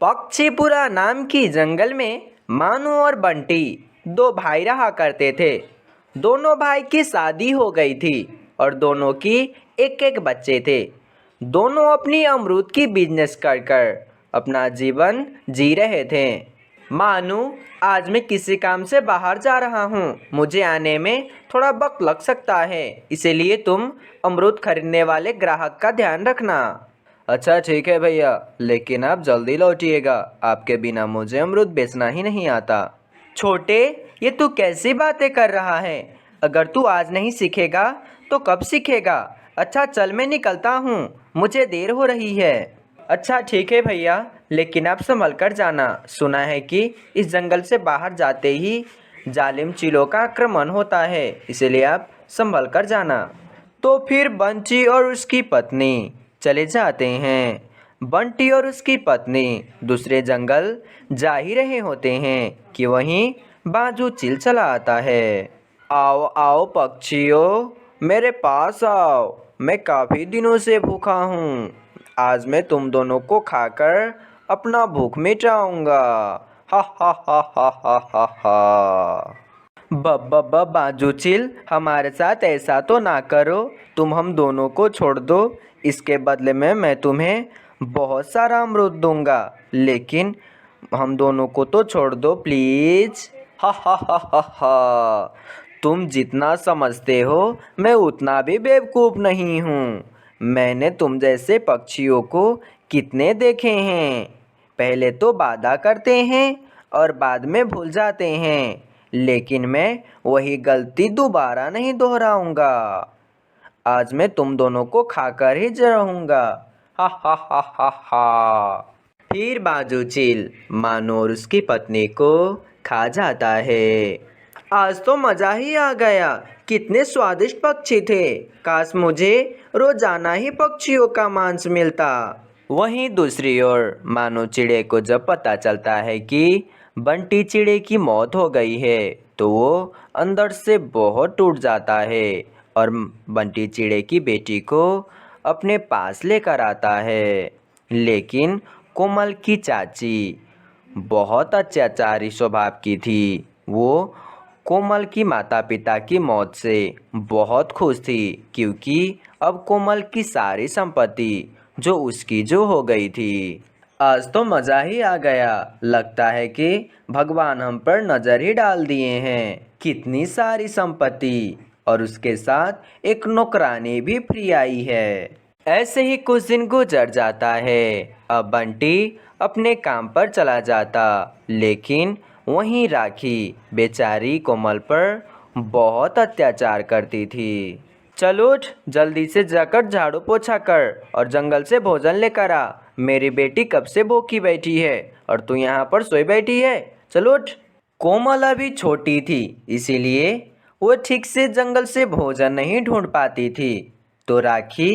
पक्षीपुरा नाम की जंगल में मानू और बंटी दो भाई रहा करते थे। दोनों भाई की शादी हो गई थी और दोनों की एक एक बच्चे थे। दोनों अपनी अमरूद की बिजनेस कर कर अपना जीवन जी रहे थे। मानू, आज मैं किसी काम से बाहर जा रहा हूँ, मुझे आने में थोड़ा वक्त लग सकता है, इसीलिए तुम अमरूद खरीदने वाले ग्राहक का ध्यान रखना। अच्छा ठीक है भैया, लेकिन आप जल्दी लौटिएगा, आपके बिना मुझे अमरूद बेचना ही नहीं आता। छोटे, ये तू कैसी बातें कर रहा है? अगर तू आज नहीं सीखेगा तो कब सीखेगा? अच्छा चल, मैं निकलता हूँ, मुझे देर हो रही है। अच्छा ठीक है भैया, लेकिन आप संभल कर जाना। सुना है कि इस जंगल से बाहर जाते ही जालिम चीलों का आक्रमण होता है, इसलिए आप संभल कर जाना। तो फिर बंटी और उसकी पत्नी चले जाते हैं। बंटी और उसकी पत्नी दूसरे जंगल जा ही रहे होते हैं कि वहीं बाजू चील चला आता है। आओ आओ पक्षियों, मेरे पास आओ, मैं काफ़ी दिनों से भूखा हूँ। आज मैं तुम दोनों को खाकर अपना भूख मिटाऊंगा। हा हा हा हा हा हा हा। बब्बा बाजू चिल, हमारे साथ ऐसा तो ना करो, तुम हम दोनों को छोड़ दो। इसके बदले में मैं तुम्हें बहुत सारा अमरूद दूंगा, लेकिन हम दोनों को तो छोड़ दो प्लीज। हा हा हा हा हा। तुम जितना समझते हो मैं उतना भी बेवकूफ़ नहीं हूँ। मैंने तुम जैसे पक्षियों को कितने देखे हैं। पहले तो वादा करते हैं और बाद में भूल जाते हैं, लेकिन मैं वही गलती दोबारा नहीं दोहराऊंगा। आज मैं तुम दोनों को खाकर ही रहूंगा। हा हा हा हा हा। फिर बाजू चील मानो और उसकी पत्नी को खा जाता है। आज तो मज़ा ही आ गया, कितने स्वादिष्ट पक्षी थे। काश मुझे रोजाना ही पक्षियों का मांस मिलता। वहीं दूसरी ओर मानो चिड़े को जब पता चलता है कि बंटी चिड़े की मौत हो गई है तो वो अंदर से बहुत टूट जाता है और बंटी चिड़े की बेटी को अपने पास लेकर आता है। लेकिन कोमल की चाची बहुत अत्याचारी स्वभाव की थी। वो कोमल की माता पिता की मौत से बहुत खुश थी, क्योंकि अब कोमल की सारी संपत्ति जो उसकी जो हो गई थी। आज तो मज़ा ही आ गया, लगता है कि भगवान हम पर नज़र ही डाल दिए हैं। कितनी सारी संपत्ति और उसके साथ एक नौकरानी भी फ्री आई है। ऐसे ही कुछ दिन गुजर जाता है। अब बंटी अपने काम पर चला जाता, लेकिन वहीं राखी बेचारी कोमल पर बहुत अत्याचार करती थी। चल उठ, जल्दी से जाकर झाड़ू पोछा कर और जंगल से भोजन लेकर आ। मेरी बेटी कब से भूखी बैठी है और तू यहाँ पर सोई बैठी है। चल उठ। कोमल अभी छोटी थी, इसीलिए वो ठीक से जंगल से भोजन नहीं ढूंढ पाती थी, तो राखी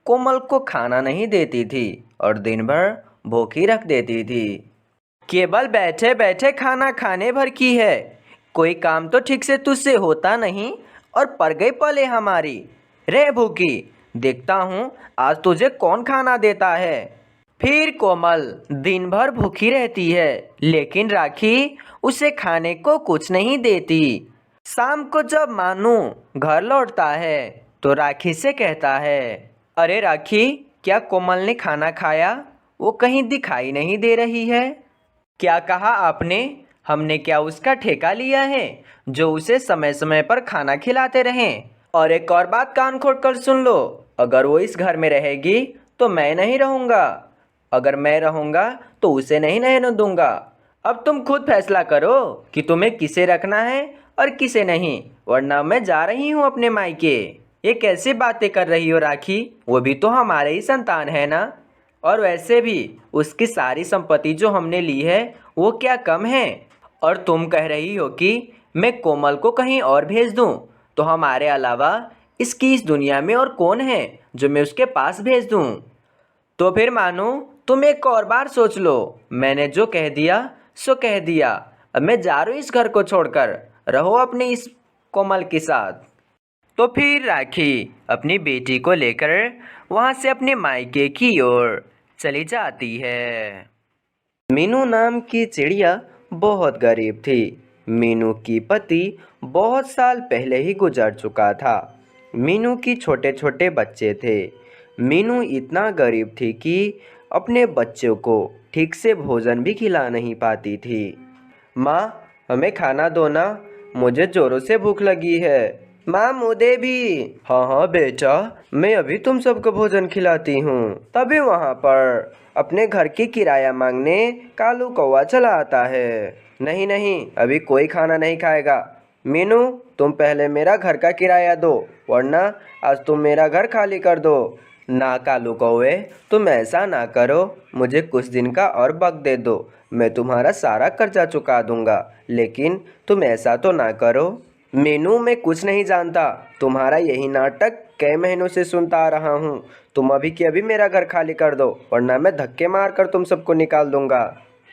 कोमल को खाना नहीं देती थी और दिन भर भूखी रख देती थी। केवल बैठे बैठे खाना खाने भर की है, कोई काम तो ठीक से तुझसे होता नहीं और पड़ गई पले हमारी। रे भूखी, देखता हूँ आज तुझे कौन खाना देता है। फिर कोमल दिन भर भूखी रहती है, लेकिन राखी उसे खाने को कुछ नहीं देती। शाम को जब मानू घर लौटता है तो राखी से कहता है, अरे राखी, क्या कोमल ने खाना खाया? वो कहीं दिखाई नहीं दे रही है। क्या कहा आपने? हमने क्या उसका ठेका लिया है जो उसे समय समय पर खाना खिलाते रहें? और एक और बात कान खोल कर सुन लो, अगर वो इस घर में रहेगी तो मैं नहीं रहूँगा, अगर मैं रहूँगा तो उसे नहीं रहने दूँगा। अब तुम खुद फैसला करो कि तुम्हें किसे रखना है और किसे नहीं, वरना मैं जा रही हूँ अपने मायके। ये कैसी बातें कर रही हो राखी? वो भी तो हमारे ही संतान है ना। और वैसे भी उसकी सारी संपत्ति जो हमने ली है वो क्या कम है? और तुम कह रही हो कि मैं कोमल को कहीं और भेज दूं, तो हमारे अलावा इसकी इस दुनिया में और कौन है जो मैं उसके पास भेज दूं? तो फिर मानो तुम एक और बार सोच लो। मैंने जो कह दिया सो कह दिया। अब मैं जा रही हूँ इस घर को छोड़कर, रहो अपने इस कोमल के साथ। तो फिर राखी अपनी बेटी को लेकर वहाँ से अपने मायके की ओर चली जाती है। मीनू नाम की चिड़िया बहुत गरीब थी। मीनू की पति बहुत साल पहले ही गुजर चुका था। मीनू की छोटे छोटे बच्चे थे। मीनू इतना गरीब थी कि अपने बच्चों को ठीक से भोजन भी खिला नहीं पाती थी। माँ, हमें खाना दो ना, मुझे जोरों से भूख लगी है। माँ, मुझे भी। हाँ हाँ बेटा, मैं अभी तुम सबको भोजन खिलाती हूँ। तभी वहाँ पर अपने घर की किराया मांगने कालू कौवा चला आता है। नहीं नहीं, अभी कोई खाना नहीं खाएगा। मीनू, तुम पहले मेरा घर का किराया दो, वरना आज तुम मेरा घर खाली कर दो। ना कालू कौवे, तुम ऐसा ना करो, मुझे कुछ दिन का और वक्त दे दो, मैं तुम्हारा सारा कर्जा चुका दूंगा। लेकिन तुम ऐसा तो ना करो। मीनू, मैं कुछ नहीं जानता, तुम्हारा यही नाटक कई महीनों से सुनता आ रहा हूँ। तुम अभी के अभी मेरा घर खाली कर दो, वरना मैं धक्के मार कर तुम सबको निकाल दूंगा।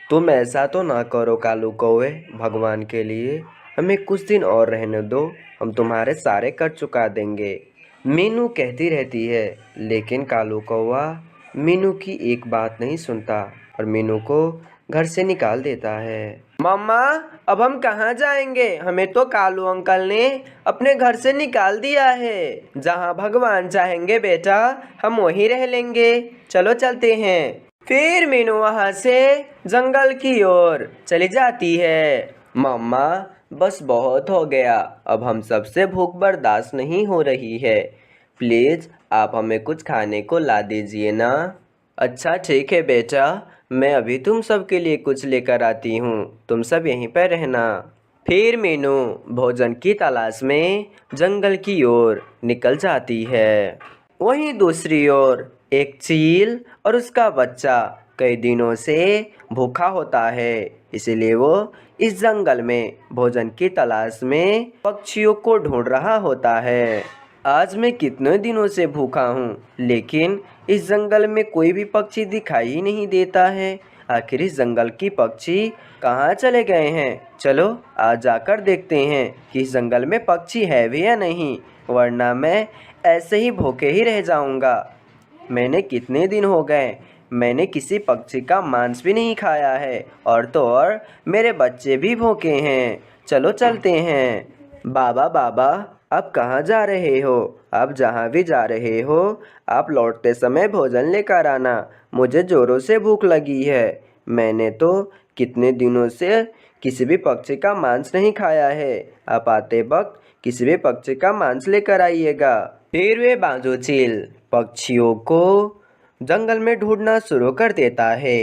तुम ऐसा तो ना करो कालू कौवे, भगवान के लिए हमें कुछ दिन और रहने दो, हम तुम्हारे सारे कर्ज चुका देंगे। मीनू कहती रहती है, लेकिन कालू कौवा मीनू की एक बात नहीं सुनता और मीनू को घर से निकाल देता है। मम्मा, अब हम कहाँ जाएंगे? हमें तो कालू अंकल ने अपने घर से निकाल दिया है। जहाँ भगवान चाहेंगे बेटा, हम वहीं रह लेंगे। चलो चलते हैं। फिर मीनू वहाँ से जंगल की ओर चली जाती है। मम्मा, बस बहुत हो गया, अब हम सबसे भूख बर्दाश्त नहीं हो रही है। प्लीज़ आप हमें कुछ खाने को ला दीजिए ना। अच्छा ठीक है बेटा, मैं अभी तुम सब के लिए कुछ लेकर आती हूँ, तुम सब यहीं पर रहना। फिर मीनू भोजन की तलाश में जंगल की ओर निकल जाती है। वहीं दूसरी ओर एक चील और उसका बच्चा कई दिनों से भूखा होता है, इसलिए वो इस जंगल में भोजन की तलाश में पक्षियों को ढूंढ रहा होता है। आज मैं कितने दिनों से भूखा हूँ, लेकिन इस जंगल में कोई भी पक्षी दिखाई ही नहीं देता है। आखिर इस जंगल की पक्षी कहाँ चले गए हैं? चलो आज जाकर देखते हैं कि इस जंगल में पक्षी है भी या नहीं, वरना मैं ऐसे ही भूखे ही रह जाऊंगा। मैंने कितने दिन हो गए, मैंने किसी पक्षी का मांस भी नहीं खाया है, और तो और मेरे बच्चे भी भूखे हैं। चलो चलते हैं। बाबा बाबा, आप कहाँ जा रहे हो? आप जहाँ भी जा रहे हो, आप लौटते समय भोजन लेकर आना, मुझे ज़ोरों से भूख लगी है। मैंने तो कितने दिनों से किसी भी पक्षी का मांस नहीं खाया है। आप आते वक्त किसी भी पक्षी का मांस लेकर आइएगा। फिर वे बाजू चील पक्षियों को जंगल में ढूंढना शुरू कर देता है।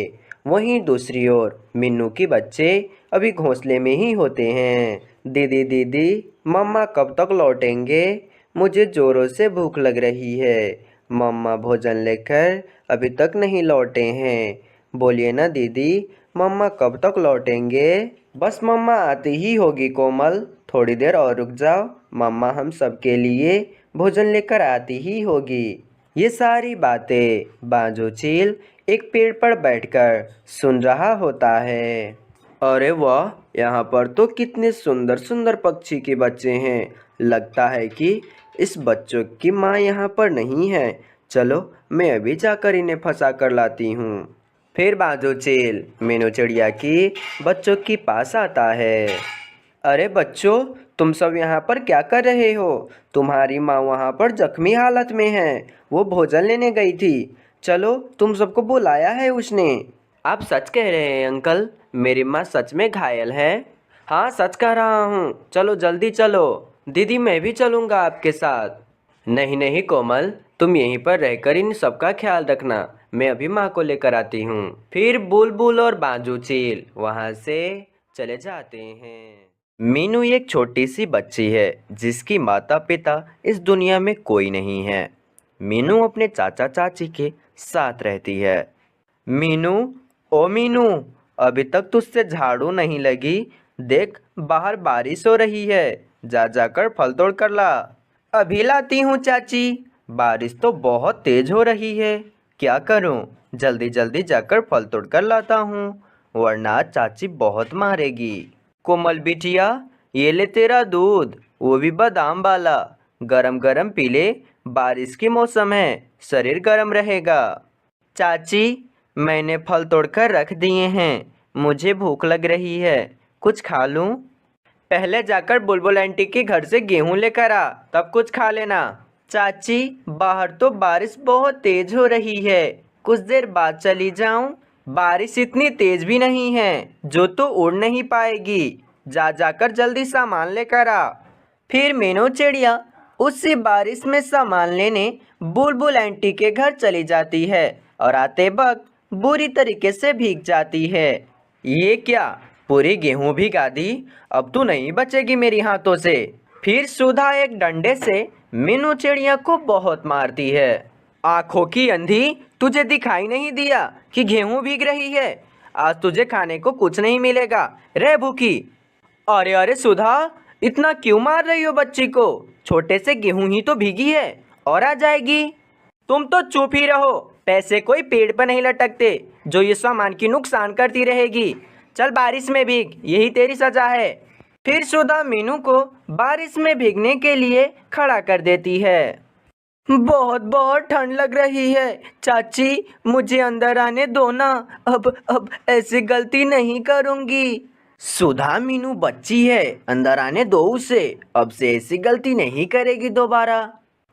वहीं दूसरी ओर मीनू के बच्चे अभी घोंसले में ही होते हैं। दीदी दीदी, मम्मा कब तक लौटेंगे? मुझे ज़ोरों से भूख लग रही है। मम्मा भोजन लेकर अभी तक नहीं लौटे हैं। बोलिए ना दीदी, मम्मा कब तक लौटेंगे? बस मम्मा आती ही होगी कोमल, थोड़ी देर और रुक जाओ, मम्मा हम सबके लिए भोजन लेकर आती ही होगी। ये सारी बातें बाजू चील एक पेड़ पर बैठकर सुन रहा होता है। अरे वाह, यहाँ पर तो कितने सुंदर सुंदर पक्षी के बच्चे हैं। लगता है कि इस बच्चों की माँ यहाँ पर नहीं है। चलो मैं अभी जाकर इन्हें फंसा कर लाती हूँ। फिर बाजू चील मीनू चिड़िया की बच्चों के पास आता है। अरे बच्चों, तुम सब यहाँ पर क्या कर रहे हो? तुम्हारी माँ वहाँ पर जख्मी हालत में है, वो भोजन लेने गई थी। चलो तुम सबको बुलाया है उसने। आप सच कह रहे हैं अंकल, मेरी माँ सच में घायल है। हाँ सच कह रहा हूँ, चलो जल्दी चलो। दीदी मैं भी चलूँगा आपके साथ। नहीं नहीं कोमल, तुम यहीं पर रहकर इन सबका ख्याल रखना, मैं अभी माँ को लेकर आती हूँ। फिर बुलबुल और बाजू चील वहाँ से चले जाते हैं। मीनू एक छोटी सी बच्ची है जिसकी माता पिता इस दुनिया में कोई नहीं है। मीनू अपने चाचा चाची के साथ रहती है। मीनू, ओ मीनू, अभी तक तुझसे झाड़ू नहीं लगी। देख बाहर बारिश हो रही है, जा जाकर फल तोड़ कर ला। अभी लाती हूँ चाची, बारिश तो बहुत तेज हो रही है, क्या करूँ? जल्दी जल्दी जाकर फल तोड़ कर लाता हूँ, वरना चाची बहुत मारेगी। कोमल बिटिया, ये ले तेरा दूध, वो भी बादाम वाला, गरम गरम पी ले, बारिश की मौसम है, शरीर गरम रहेगा। चाची, मैंने फल तोड़कर रख दिए हैं, मुझे भूख लग रही है, कुछ खा लूं? पहले जाकर बुलबुल आंटी के घर से गेहूं लेकर आ, तब कुछ खा लेना। चाची, बाहर तो बारिश बहुत तेज हो रही है, कुछ देर बाद चली जाऊं? बारिश इतनी तेज भी नहीं है जो तू उड़ नहीं पाएगी, जाकर जल्दी सामान लेकर आ। फिर मीनू चिड़िया उसी बारिश में सामान लेने बुलबुल आंटी के घर चली जाती है और आते वक्त बुरी तरीके से भीग जाती है। ये क्या, पूरी गेहूं भिगा दी, अब तू नहीं बचेगी मेरी हाथों से। फिर सुधा एक डंडे से मीनू चिड़िया को बहुत मारती है। आंखों की अंधी, तुझे दिखाई नहीं दिया कि गेहूं भीग रही है? आज तुझे खाने को कुछ नहीं मिलेगा, रे भूखी। अरे अरे सुधा, इतना क्यों मार रही हो बच्ची को? छोटे से गेहूं ही तो भीगी है, और आ जाएगी। तुम तो चुप ही रहो, पैसे कोई पेड़ पर नहीं लटकते जो ये सामान की नुकसान करती रहेगी। चल बारिश में भीग, यही तेरी सजा है। फिर सुधा मीनू को बारिश में भीगने के लिए खड़ा कर देती है। बहुत बहुत ठंड लग रही है चाची, मुझे अंदर आने दो ना, अब ऐसी गलती नहीं करूंगी। सुधा मीनू बच्ची है, अंदर आने दो उसे, अब से ऐसी गलती नहीं करेगी दोबारा।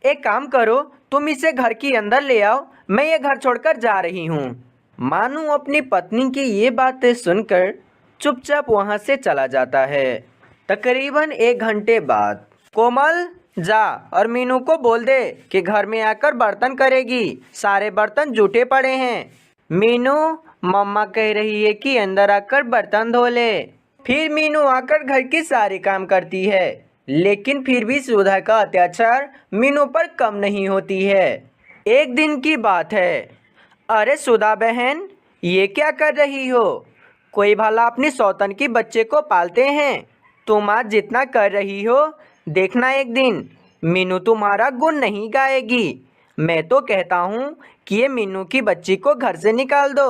एक काम करो, तुम इसे घर के अंदर ले आओ, मैं ये घर छोड़कर जा रही हूँ। मानू अपनी पत्नी की ये बातें सुनकर चुपचाप वहाँ से चला जाता है। तकरीबन 1 घंटे बाद, कोमल जा और मीनू को बोल दे कि घर में आकर बर्तन करेगी, सारे बर्तन जूठे पड़े हैं। मीनू, मम्मा कह रही है कि अंदर आकर बर्तन धो ले। फिर मीनू आकर घर के सारे काम करती है, लेकिन फिर भी सुधा का अत्याचार मीनू पर कम नहीं होती है। एक दिन की बात है। अरे सुधा बहन, ये क्या कर रही हो? कोई भला अपनी सौतन की बच्चे को पालते हैं? तुम आज जितना कर रही हो, देखना एक दिन मीनू तुम्हारा गुण नहीं गाएगी। मैं तो कहता हूँ कि ये मीनू की बच्ची को घर से निकाल दो,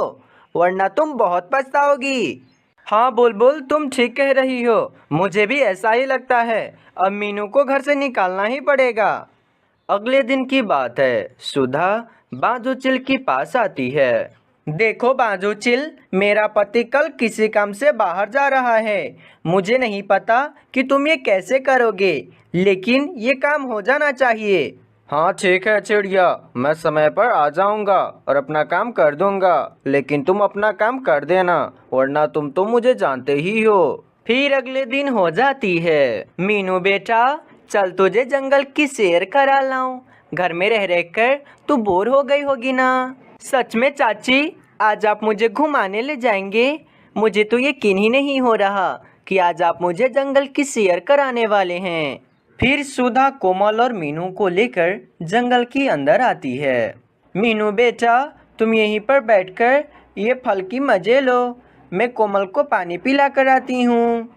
वरना तुम बहुत पछताओगी। हाँ बुलबुल, तुम ठीक कह रही हो, मुझे भी ऐसा ही लगता है। अब मीनू को घर से निकालना ही पड़ेगा। अगले दिन की बात है। सुधा बाजूचिल के पास आती है। देखो बाजूचिल, मेरा पति कल किसी काम से बाहर जा रहा है। मुझे नहीं पता कि तुम ये कैसे करोगे, लेकिन ये काम हो जाना चाहिए। हाँ ठीक है चिड़िया, मैं समय पर आ जाऊंगा और अपना काम कर दूंगा, लेकिन तुम अपना काम कर देना, वरना तुम तो मुझे जानते ही हो। फिर अगले दिन हो जाती है। मीनू बेटा, चल तुझे जंगल की सैर करा लाऊं, घर में रह रह कर तू बोर हो गई होगी ना। सच में चाची, आज आप मुझे घुमाने ले जाएंगे? मुझे तो यकीन ही नहीं हो रहा कि आज आप मुझे जंगल की सैर कराने वाले हैं। फिर सुधा कोमल और मीनू को लेकर जंगल के अंदर आती है। मीनू बेटा, तुम यहीं पर बैठकर ये फल की मजे लो, मैं कोमल को पानी पिला कर आती हूँ।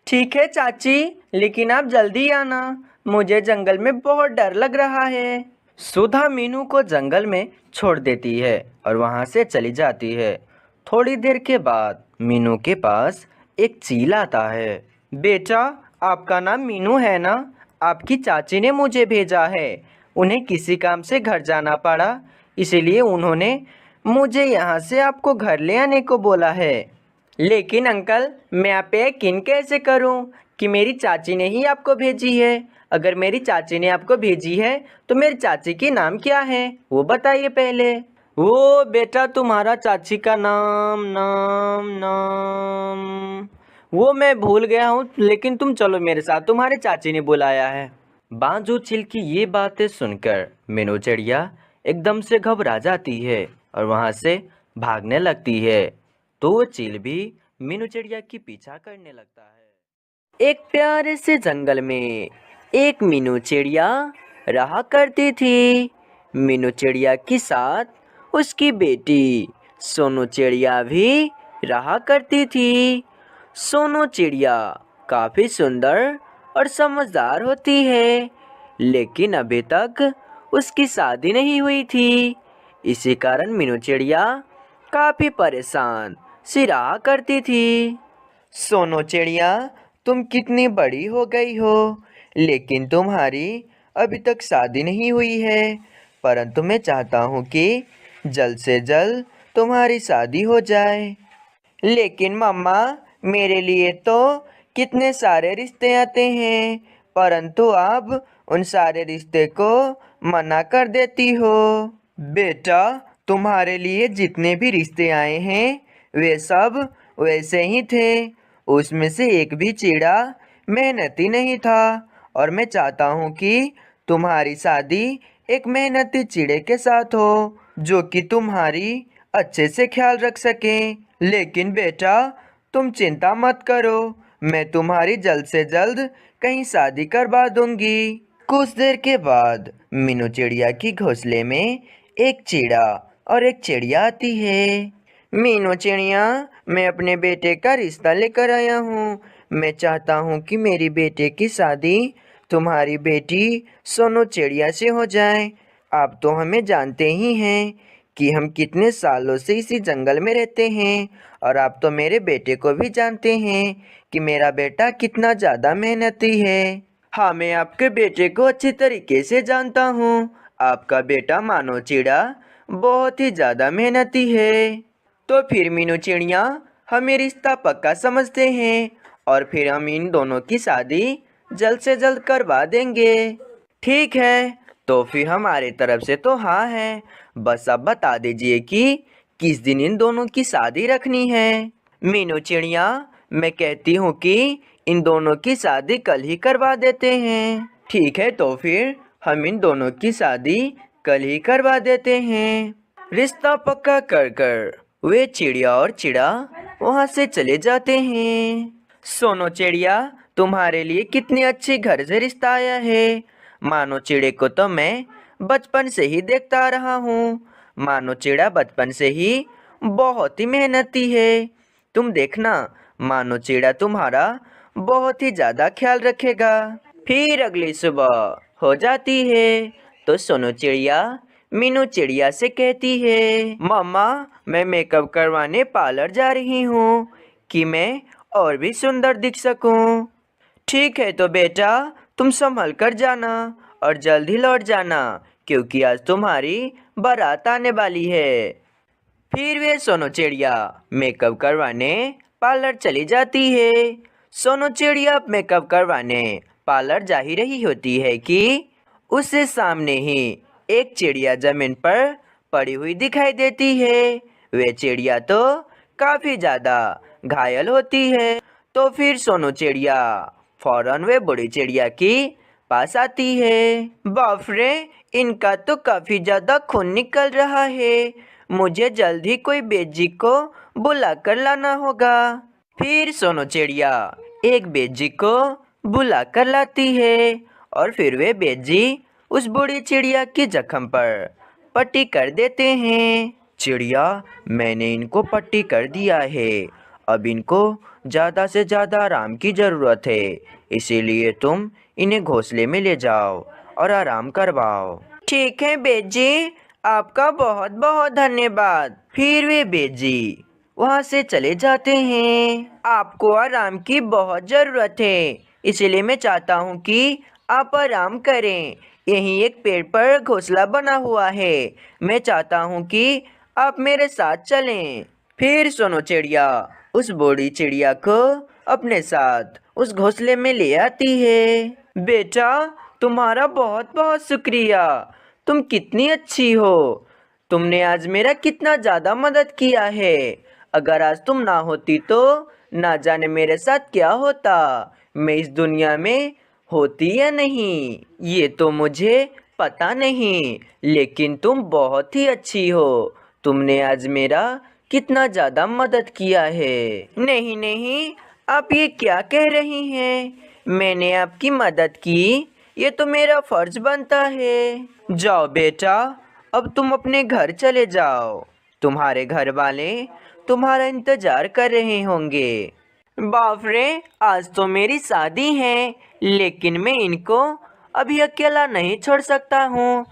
ठीक है चाची, लेकिन आप जल्दी आना, मुझे जंगल में बहुत डर लग रहा है। सुधा मीनू को जंगल में छोड़ देती है और वहाँ से चली जाती है। थोड़ी देर के बाद मीनू के पास एक चील आता है। बेटा, आपका नाम मीनू है ना? आपकी चाची ने मुझे भेजा है, उन्हें किसी काम से घर जाना पड़ा, इसीलिए उन्होंने मुझे यहाँ से आपको घर ले आने को बोला है। लेकिन अंकल, मैं आप पे यकीन कैसे करूं कि मेरी चाची ने ही आपको भेजी है? अगर मेरी चाची ने आपको भेजी है तो मेरी चाची की नाम क्या है, वो बताइए पहले। वो बेटा, तुम्हारा चाची का नाम नाम नाम वो मैं भूल गया हूँ, लेकिन तुम चलो मेरे साथ, तुम्हारे चाची ने बुलाया है। बाजूचिल की ये बातें सुनकर मीनू चिड़िया एकदम से घबरा जाती है और वहाँ से भागने लगती है। तो वो चील भी मीनू चिड़िया की पीछा करने लगता है। एक प्यारे से जंगल में एक मीनू चिड़िया रहा करती थी। मीनू चिड़िया के साथ उसकी बेटी सोनू चिड़िया भी रहा करती थी। सोनू चिड़िया काफ़ी सुंदर और समझदार होती है, लेकिन अभी तक उसकी शादी नहीं हुई थी। इसी कारण मीनू चिड़िया काफ़ी परेशान सी रहा करती थी। सोनू चिड़िया, तुम कितनी बड़ी हो गई हो, लेकिन तुम्हारी अभी तक शादी नहीं हुई है, परंतु मैं चाहता हूँ कि जल्द से जल्द तुम्हारी शादी हो जाए। लेकिन मम्मा, मेरे लिए तो कितने सारे रिश्ते आते हैं, परंतु आप उन सारे रिश्ते को मना कर देती हो। बेटा, तुम्हारे लिए जितने भी रिश्ते आए हैं वे सब वैसे ही थे। उसमें से एक भी चीड़ा मेहनती नहीं था, और मैं चाहता हूँ कि तुम्हारी शादी एक मेहनती चिड़े के साथ हो, जो कि तुम्हारी अच्छे से ख्याल रख सके। लेकिन बेटा, तुम चिंता मत करो, मैं तुम्हारी जल्द से जल्द कहीं शादी करवा दूंगी। कुछ देर के बाद मीनू चिड़िया की घोंसले में एक चीड़ा और एक चिड़िया आती है। मीनू चिड़िया, मैं अपने बेटे का रिश्ता लेकर आया हूँ। मैं चाहता हूँ कि मेरी बेटे की शादी तुम्हारी बेटी सोनू चिड़िया से हो जाए। आप तो हमें जानते ही हैं कि हम कितने सालों से इसी जंगल में रहते हैं, और आप तो मेरे बेटे को भी जानते हैं कि मेरा बेटा कितना ज़्यादा मेहनती है। हाँ, मैं आपके बेटे को अच्छी तरीके से जानता हूँ। आपका बेटा मानो चिड़ा बहुत ही ज़्यादा मेहनती है। तो फिर मीनू चिड़िया, हमें रिश्ता पक्का समझते हैं, और फिर हम इन दोनों की शादी जल्द से जल्द करवा देंगे। ठीक है, तो फिर हमारे तरफ से तो हाँ है। बस अब बता दीजिए कि किस दिन इन दोनों की शादी रखनी है। मीनू चिड़िया, मैं कहती हूँ कि इन दोनों की शादी कल ही करवा देते हैं। ठीक है, तो फिर हम इन दोनों की शादी कल ही करवा देते हैं। रिश्ता पक्का कर कर वे चिड़िया और चिड़ा वहाँ से चले जाते हैं। सोनो चिड़िया, तुम्हारे लिए कितने अच्छे घर से रिश्ता आया है। मानो चिड़े को तो मैं बचपन से ही देखता आ रहा हूँ। मानो चिड़ा बचपन से ही बहुत ही मेहनती है। तुम देखना, मानो चिड़ा तुम्हारा बहुत ही ज़्यादा ख्याल रखेगा। फिर अगली सुबह हो जाती है तो सोनू चिड़िया मीनू चिड़िया से कहती है, मम्मा, मैं मेकअप करवाने पार्लर जा रही हूँ कि मैं और भी सुंदर दिख सकूँ। ठीक है तो बेटा, तुम संभल कर जाना और जल्द ही लौट जाना, क्योंकि आज तुम्हारी बारात आने वाली है। फिर वे सोनू चिड़िया मेकअप करवाने पार्लर चली जाती है। सोनू चिड़िया मेकअप करवाने पार्लर जा ही रही होती है कि उससे सामने ही एक चिड़िया जमीन पर पड़ी हुई दिखाई देती है। वे चिड़िया तो काफ़ी ज़्यादा घायल होती है। तो फिर सोनू चिड़िया फौरन वे बड़ी चिड़िया की पास आती है। बाप रे, इनका तो काफ़ी ज़्यादा खून निकल रहा है। मुझे जल्द ही कोई बेजी को बुला कर लाना होगा। फिर सोनू चिड़िया एक बेजी को बुला कर लाती है, और फिर वे बेजी उस बूढ़ी चिड़िया के जख्म पर पट्टी कर देते हैं। चिड़िया, मैंने इनको पट्टी कर दिया है। अब इनको ज़्यादा से ज़्यादा आराम की ज़रूरत है, इसीलिए तुम इन्हें घोंसले में ले जाओ और आराम करवाओ। ठीक है बेजी, आपका बहुत बहुत धन्यवाद। फिर वे बेजी वहाँ से चले जाते हैं। आपको आराम की बहुत ज़रूरत है, इसलिए मैं चाहता हूँ कि आप आराम करें। यहीं एक पेड़ पर घोंसला बना हुआ है। मैं चाहता हूँ कि आप मेरे साथ चलें। फिर सोनू चिड़िया उस बूढ़ी चिड़िया को अपने साथ उस घोंसले में ले आती है। बेटा, तुम्हारा बहुत बहुत शुक्रिया। तुम कितनी अच्छी हो। तुमने आज मेरा कितना ज़्यादा मदद किया है। अगर आज तुम ना होती तो ना जाने मेरे साथ क्या होता। मैं इस दुनिया में होती या नहीं, ये तो मुझे पता नहीं, लेकिन तुम बहुत ही अच्छी हो। तुमने आज मेरा कितना ज़्यादा मदद किया है। नहीं नहीं, आप ये क्या कह रही हैं? मैंने आपकी मदद की, ये तो मेरा फर्ज बनता है। जाओ बेटा, अब तुम अपने घर चले जाओ। तुम्हारे घर वाले तुम्हारा इंतजार कर रहे होंगे। बाप रे, आज तो मेरी शादी है, लेकिन मैं इनको अभी अकेला नहीं छोड़ सकता हूँ।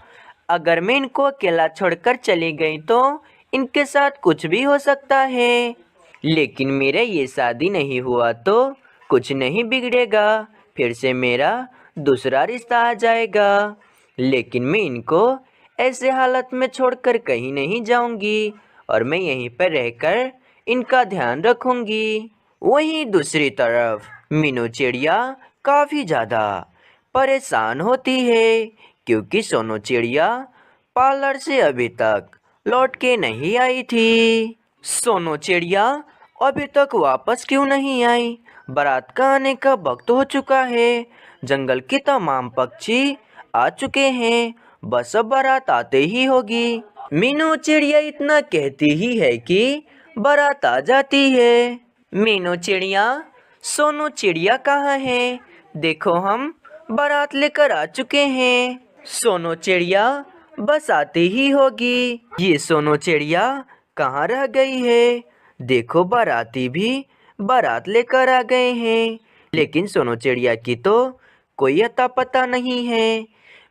अगर मैं इनको अकेला छोड़कर चली गई तो इनके साथ कुछ भी हो सकता है। लेकिन मेरा ये शादी नहीं हुआ तो कुछ नहीं बिगड़ेगा, फिर से मेरा दूसरा रिश्ता आ जाएगा। लेकिन मैं इनको ऐसे हालत में छोड़कर कहीं नहीं जाऊंगी। और मैं यहीं पर रहकर इनका ध्यान रखूंगी। वहीं दूसरी तरफ मीनू चिड़िया काफ़ी ज़्यादा परेशान होती है क्योंकि सोनू चिड़िया पार्लर से अभी तक लौट के नहीं आई थी। सोनू चिड़िया अभी तक वापस क्यों नहीं आई? बारात का आने का वक्त हो चुका है। जंगल के तमाम पक्षी आ चुके हैं, बस अब बारात आते ही होगी। मीनू चिड़िया इतना कहती ही है कि बारात आ जाती है। मीनू चिड़िया, सोनू चिड़िया कहाँ है? देखो हम बारात लेकर आ चुके हैं। सोनू चिड़िया बस आती ही होगी। ये सोनू चिड़िया कहाँ रह गई है? देखो बाराती भी बारात लेकर आ गए हैं, लेकिन सोनू चिड़िया की तो कोई अता पता नहीं है।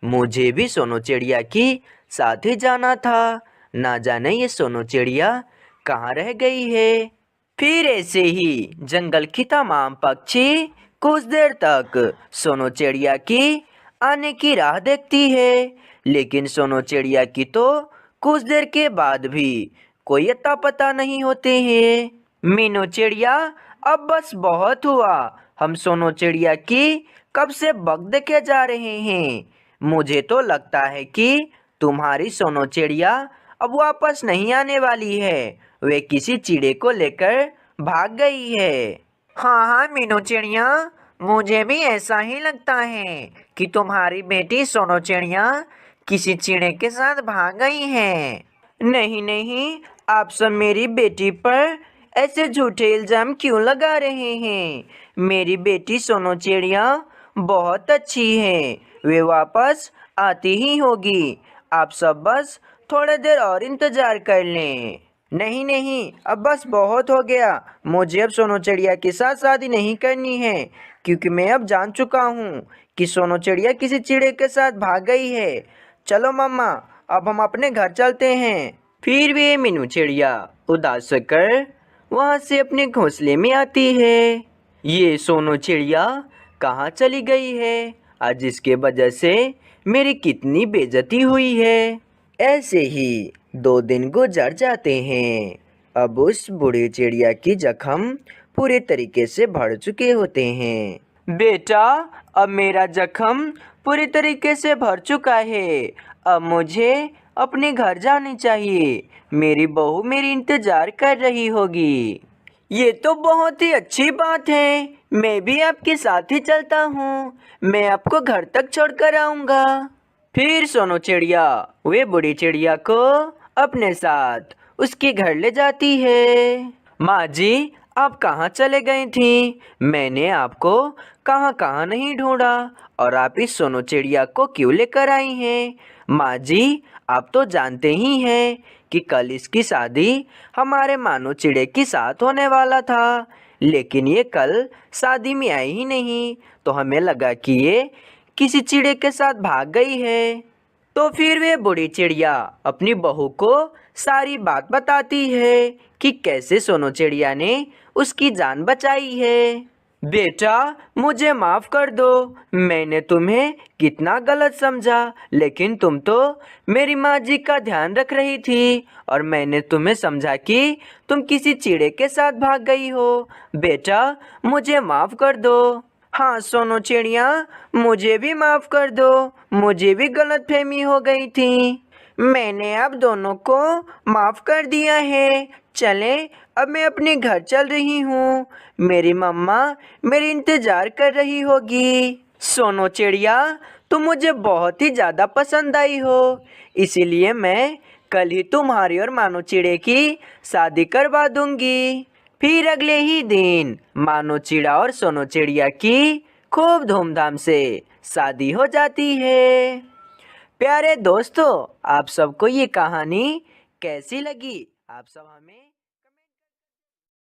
मुझे भी सोनू चिड़िया की साथ ही जाना था, ना जाने ये सोनू चिड़िया कहाँ रह गई है। फिर ऐसे ही जंगल की तमाम पक्षी कुछ देर तक सोनू चिड़िया की आने की राह देखती है, लेकिन सोनू चिड़िया की तो कुछ देर के बाद भी कोई अता पता नहीं होते हैं। मीनू चिड़िया, अब बस बहुत हुआ। हम सोनू चिड़िया की कब से बग देखे जा रहे हैं। मुझे तो लगता है कि तुम्हारी सोनू चिड़िया अब वापस नहीं आने वाली है। वे किसी चिड़े को लेकर भाग गई है। हाँ मीनू चिड़िया, मुझे भी ऐसा ही लगता है कि तुम्हारी बेटी सोनू चिड़िया किसी चिड़े के साथ भाग गई है। नहीं नहीं, आप सब मेरी बेटी पर ऐसे झूठे इल्जाम क्यों लगा रहे हैं? मेरी बेटी सोनू चिड़िया बहुत अच्छी है, वे वापस आती ही होगी। आप सब बस थोड़ी देर और इंतजार कर लें। नहीं नहीं, अब बस बहुत हो गया। मुझे अब सोनू चिड़िया के साथ शादी नहीं करनी है, क्योंकि मैं अब जान चुका हूँ कि सोनू चिड़िया किसी चिड़े के साथ भाग गई है। चलो मम्मा, अब हम अपने घर चलते हैं। फिर भी मीनू चिड़िया उदास होकर वहाँ से अपने घोंसले में आती है। ये सोनू चिड़िया कहाँ चली गई है? आज इसके वजह से मेरी कितनी बेइज्जती हुई है। ऐसे ही 2 दिन गुजर जाते हैं। अब उस बूढ़ी चिड़िया की जख्म पूरे तरीके से भर चुके होते हैं। बेटा, अब मेरा जख्म पूरी तरीके से भर चुका है। अब मुझे अपने घर जानी चाहिए। मेरी बहू मेरी इंतजार कर रही होगी। ये तो बहुत ही अच्छी बात है। मैं भी आपके साथ ही चलता हूँ। मैं आपको घर तक छोड़कर आऊँगा। फिर सोनू चिड़िया वे बूढ़ी चिड़िया को अपने साथ उसके घर ले जाती है। माँ जी, आप कहाँ चले गई थी? मैंने आपको कहाँ कहाँ नहीं ढूंढा, और आप इस सोनू चिड़िया को क्यों लेकर आई हैं? माँ जी, आप तो जानते ही हैं कि कल इसकी शादी हमारे मानो चिड़े के साथ होने वाला था, लेकिन ये कल शादी में आई ही नहीं, तो हमें लगा कि ये किसी चिड़े के साथ भाग गई है। तो फिर वे बूढ़ी चिड़िया अपनी बहू को सारी बात बताती है कि कैसे सोनू चिड़िया ने उसकी जान बचाई है। बेटा, मुझे माफ़ कर दो। मैंने तुम्हें कितना गलत समझा, लेकिन तुम तो मेरी माँ जी का ध्यान रख रही थी और मैंने तुम्हें समझा कि तुम किसी चिड़े के साथ भाग गई हो। बेटा, मुझे माफ़ कर दो। हाँ सोनू चिड़िया, मुझे भी माफ़ कर दो। मुझे भी गलतफहमी हो गई थी। मैंने अब दोनों को माफ़ कर दिया है। चले, अब मैं अपने घर चल रही हूँ। मेरी मम्मा मेरी इंतज़ार कर रही होगी। सोनू चिड़िया, तुम मुझे बहुत ही ज़्यादा पसंद आई हो, इसीलिए मैं कल ही तुम्हारी और मानो चिड़े की शादी करवा दूँगी। फिर अगले ही दिन मानो चिड़ा और सोनू चिड़िया की खूब धूमधाम से शादी हो जाती है। प्यारे दोस्तों, आप सबको ये कहानी कैसी लगी? आप सब हमें